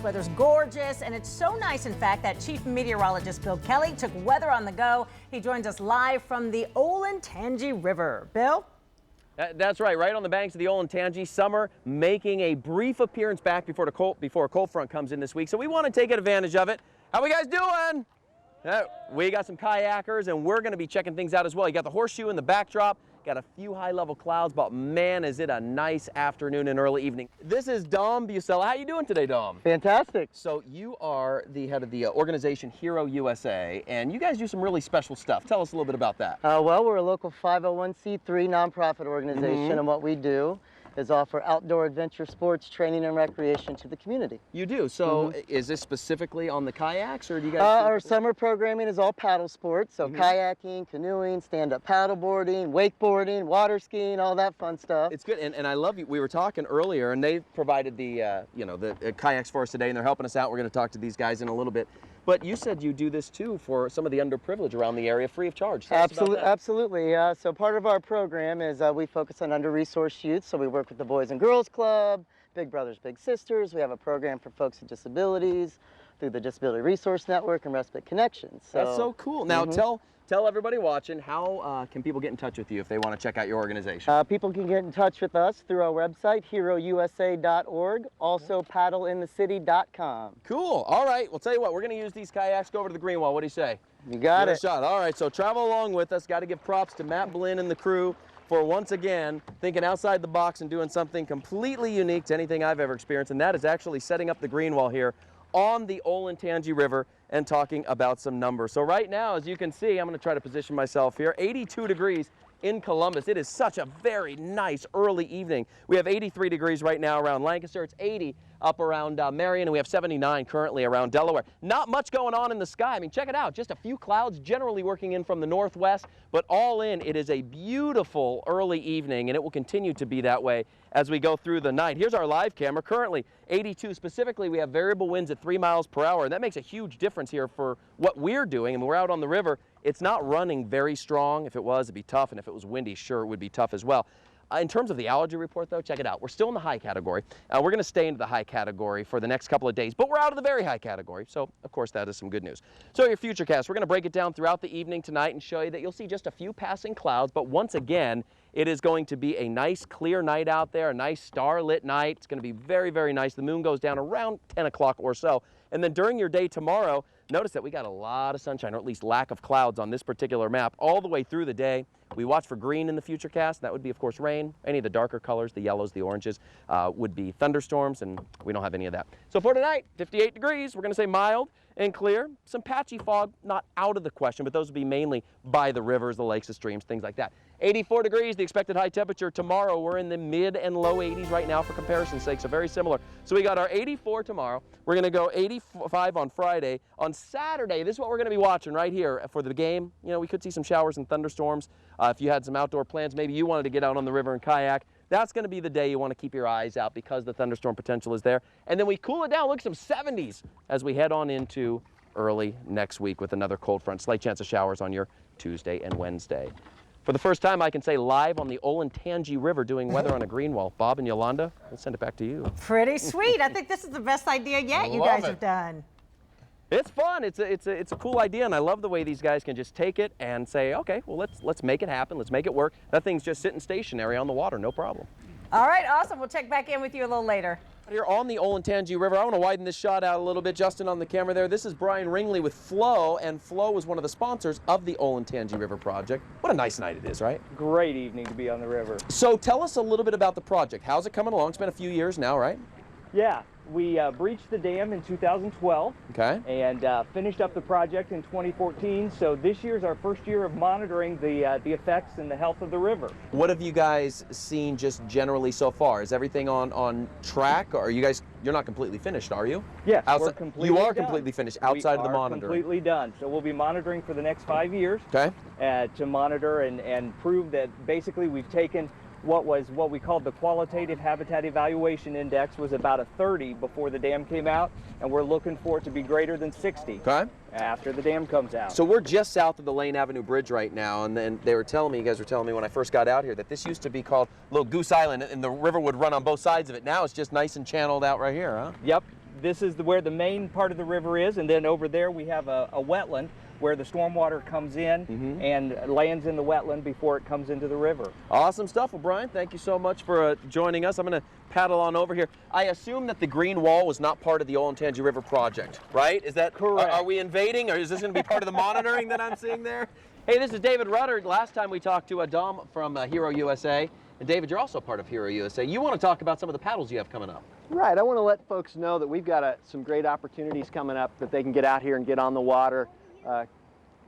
weather's gorgeous, and it's so nice, in fact, that Chief Meteorologist Bill Kelly took weather on the go. He joins us live from the Olentangy River. Bill? That's right on the banks of the Olentangy. Summer making a brief appearance back before a cold front comes in this week, so we want to take advantage of it. How we guys doing? We got some kayakers, and we're going to be checking things out as well. You got the horseshoe in the backdrop. Got a few high-level clouds, but man, is it a nice afternoon and early evening. This is Dom Busella. How you doing today, Dom? Fantastic. So you are the head of the organization Hero USA, and you guys do some really special stuff. Tell us a little bit about that. Well, we're a local 501c3 nonprofit organization, and what we do is offer outdoor adventure sports, training, and recreation to the community. You do? So is this specifically on the kayaks, or do you guys... Our summer programming is all paddle sports, so kayaking, canoeing, stand-up paddleboarding, wakeboarding, water skiing, all that fun stuff. It's good, and I love you. We were talking earlier, and they provided the, the kayaks for us today, and they're helping us out. We're going to talk to these guys in a little bit. But you said you do this too for some of the underprivileged around the area, free of charge. Absolutely. So part of our program is we focus on under-resourced youth. So we work with the Boys and Girls Club, Big Brothers Big Sisters. We have a program for folks with disabilities through the Disability Resource Network and Respite Connections. That's so cool. Now tell everybody watching, how can people get in touch with you if they want to check out your organization? People can get in touch with us through our website, herousa.org, also paddleinthecity.com. Cool. All right. Well, tell you what, we're going to use these kayaks, go over to the green wall. What do you say? You got it. Shot. All right. So travel along with us. Got to give props to Matt Blinn and the crew for once again thinking outside the box and doing something completely unique to anything I've ever experienced, and that is actually setting up the green wall here on the Olentangy River and talking about some numbers. So right now, as you can see, I'm going to try to position myself here, 82 degrees in Columbus. It is such a very nice early evening. We have 83 degrees right now around Lancaster. It's 80 up around Marion, and we have 79 currently around Delaware. Not much going on in the sky. I mean, check it out. Just a few clouds generally working in from the northwest, but all in, it is a beautiful early evening, and it will continue to be that way as we go through the night. Here's our live camera. Currently 82. Specifically, we have variable winds at 3 miles per hour, and that makes a huge difference here for what we're doing. And we're out on the river. It's not running very strong. If it was, it'd be tough, and if it was windy, sure, it would be tough as well. In terms of the allergy report, though, check it out. We're still in the high category. We're going to stay into the high category for the next couple of days, but we're out of the very high category, so of course that is some good news. So your Futurecast, we're going to break it down throughout the evening tonight and show you that you'll see just a few passing clouds, but once again, it is going to be a nice clear night out there, a nice starlit night. It's going to be very, very nice. The moon goes down around 10 o'clock or so, and then during your day tomorrow, notice that we got a lot of sunshine, or at least lack of clouds on this particular map all the way through the day. We watch for green in the Futurecast. That would be, of course, rain. Any of the darker colors, the yellows, the oranges, would be thunderstorms, and we don't have any of that. So for tonight, 58 degrees. We're going to say mild and clear. Some patchy fog, not out of the question, but those would be mainly by the rivers, the lakes, the streams, things like that. 84 degrees, the expected high temperature. Tomorrow, we're in the mid and low 80s right now for comparison's sake, so very similar. So we got our 84 tomorrow. We're going to go 85 on Friday. On Saturday, this is what we're going to be watching right here for the game. You know, we could see some showers and thunderstorms. If you had some outdoor plans, maybe you wanted to get out on the river and kayak, that's going to be the day you want to keep your eyes out because the thunderstorm potential is there. And then we cool it down. Look at some 70s as we head on into early next week with another cold front. Slight chance of showers on your Tuesday and Wednesday. For the first time, I can say live on the Olentangy River doing weather on a green wall. Bob and Yolanda, we'll send it back to you. Pretty sweet. I think this is the best idea yet you guys have done. It's fun. It's a cool idea, and I love the way these guys can just take it and say, okay, well, let's make it happen. Let's make it work. That thing's just sitting stationary on the water, no problem. All right, awesome. We'll check back in with you a little later. Here on the Olentangy River, I want to widen this shot out a little bit. Justin on the camera there. This is Brian Ringley with Flow, and Flow was one of the sponsors of the Olentangy River project. What a nice night it is, right? Great evening to be on the river. So tell us a little bit about the project. How's it coming along? It's been a few years now, right? Yeah, we breached the dam in 2012 and finished up the project in 2014. So this year's our first year of monitoring the effects and the health of the river. What have you guys seen just generally so far? Is everything on track, or are you guys, you're not completely finished, are you? Yes, we're completely You are done. completely finished outside of the monitoring. Completely done. So we'll be monitoring for the next 5 years. Okay. To monitor and prove that basically we've taken what we called the qualitative habitat evaluation index was about a 30 before the dam came out, and we're looking for it to be greater than 60 after the dam comes out. So we're just south of the Lane Avenue Bridge right now, and then they were telling me, you guys were telling me when I first got out here, that this used to be called Little Goose Island, and the river would run on both sides of it. Now it's just nice and channeled out right here, huh? Yep. this is where the main part of the river is, and then over there we have a wetland where the stormwater comes in and lands in the wetland before it comes into the river. Awesome stuff. Well, Brian, thank you so much for joining us. I'm going to paddle on over here. I assume that the green wall was not part of the Olentangy River project, right? Is that correct? Are we invading, or is this going to be part of the monitoring that I'm seeing there? Hey, this is David Rutter. Last time we talked to Dom from Hero USA. And David, you're also part of Hero USA. You want to talk about some of the paddles you have coming up. Right. I want to let folks know that we've got some great opportunities coming up that they can get out here and get on the water.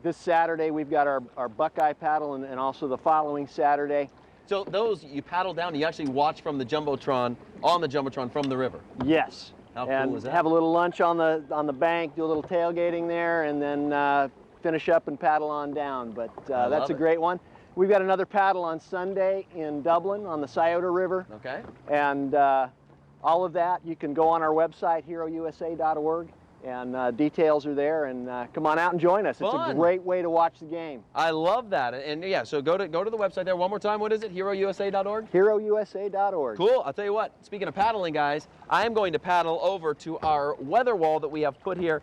This Saturday we've got our Buckeye paddle, and also the following Saturday. So those you paddle down and you actually watch from the Jumbotron, on the Jumbotron from the river? Yes. How and cool is that? Have a little lunch on the bank, do a little tailgating there, and then finish up and paddle on down. But that's a great one. We've got another paddle on Sunday in Dublin on the Scioto River. Okay. And all of that, you can go on our website, herousa.org, and details are there. And come on out and join us. Fun. It's a great way to watch the game. I love that. And yeah, so go to the website there. One more time, what is it? herousa.org? herousa.org. Cool. I'll tell you what, speaking of paddling, guys, I am going to paddle over to our weather wall that we have put here,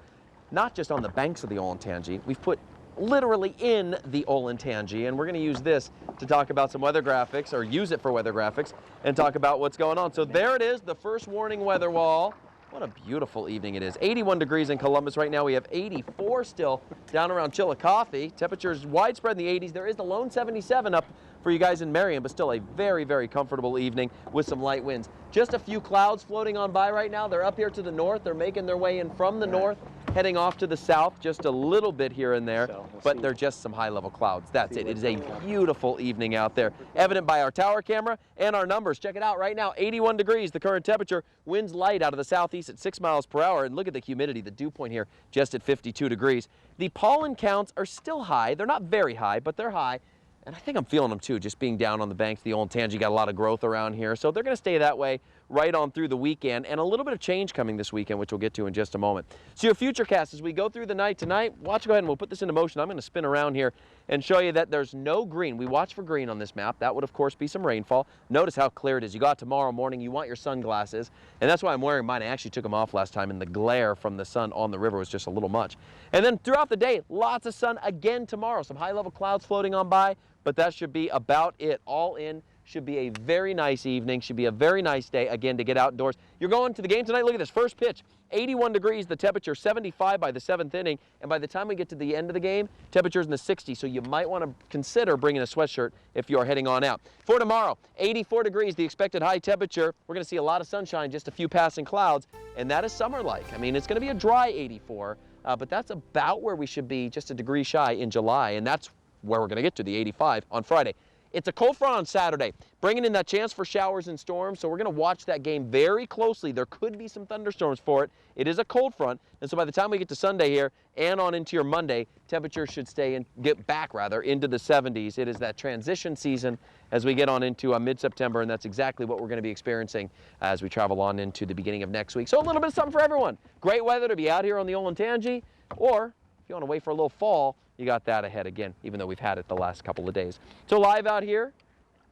not just on the banks of the Olentangy. We've put literally in the Olentangy, and we're going to use this to talk about some weather graphics, or use it for weather graphics, and talk about what's going on. So there it is, the first warning weather wall. What a beautiful evening it is. 81 degrees in Columbus right now. We have 84 still down around Chillicothe. Temperatures widespread in the 80s. There is the lone 77 up for you guys in Marion, but still a very, very comfortable evening with some light winds. Just a few clouds floating on by right now. They're up here to the north. They're making their way in from the north, heading off to the south just a little bit here and there, but they're just some high-level clouds. That's it. It is a beautiful evening out there, evident by our tower camera and our numbers. Check it out right now, 81 degrees, the current temperature. Winds light out of the southeast at 6 miles per hour, and look at the humidity, the dew point here, just at 52 degrees. The pollen counts are still high. They're not very high, but they're high. And I think I'm feeling them too, just being down on the banks of the Olentangy. Got a lot of growth around here. So they're going to stay that way right on through the weekend, and a little bit of change coming this weekend, which we'll get to in just a moment. So your Futurecast, as we go through the night tonight, watch, go ahead and we'll put this into motion. I'm going to spin around here and show you that there's no green. We watch for green on this map. That would, of course, be some rainfall. Notice how clear it is. You go out tomorrow morning, you want your sunglasses, and that's why I'm wearing mine. I actually took them off last time, and the glare from the sun on the river was just a little much. And then throughout the day, lots of sun again tomorrow. Some high-level clouds floating on by, but that should be about it. All in, should be a very nice evening, should be a very nice day, again, to get outdoors. You're going to the game tonight. Look at this first pitch, 81 degrees, the temperature 75 by the 7th inning, and by the time we get to the end of the game, temperature's in the 60s, so you might want to consider bringing a sweatshirt if you are heading on out. For tomorrow, 84 degrees, the expected high temperature. We're going to see a lot of sunshine, just a few passing clouds, and that is summer-like. I mean, it's going to be a dry 84, but that's about where we should be, just a degree shy in July, and that's where we're going to get to, the 85 on Friday. It's a cold front on Saturday, bringing in that chance for showers and storms, so we're going to watch that game very closely. There could be some thunderstorms for it. It is a cold front, and so by the time we get to Sunday here and on into your Monday, temperatures should stay and get back, rather, into the 70s. It is that transition season as we get on into mid-September, and that's exactly what we're going to be experiencing as we travel on into the beginning of next week. So a little bit of something for everyone. Great weather to be out here on the Olentangy, or if you want to wait for a little fall, you got that ahead again, even though we've had it the last couple of days. So live out here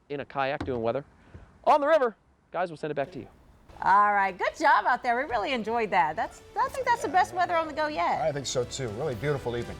in a kayak doing weather on the river. Guys, we'll send it back to you. All right, good job out there. We really enjoyed that. I think that's the best weather on the go yet. I think so too. Really beautiful evening.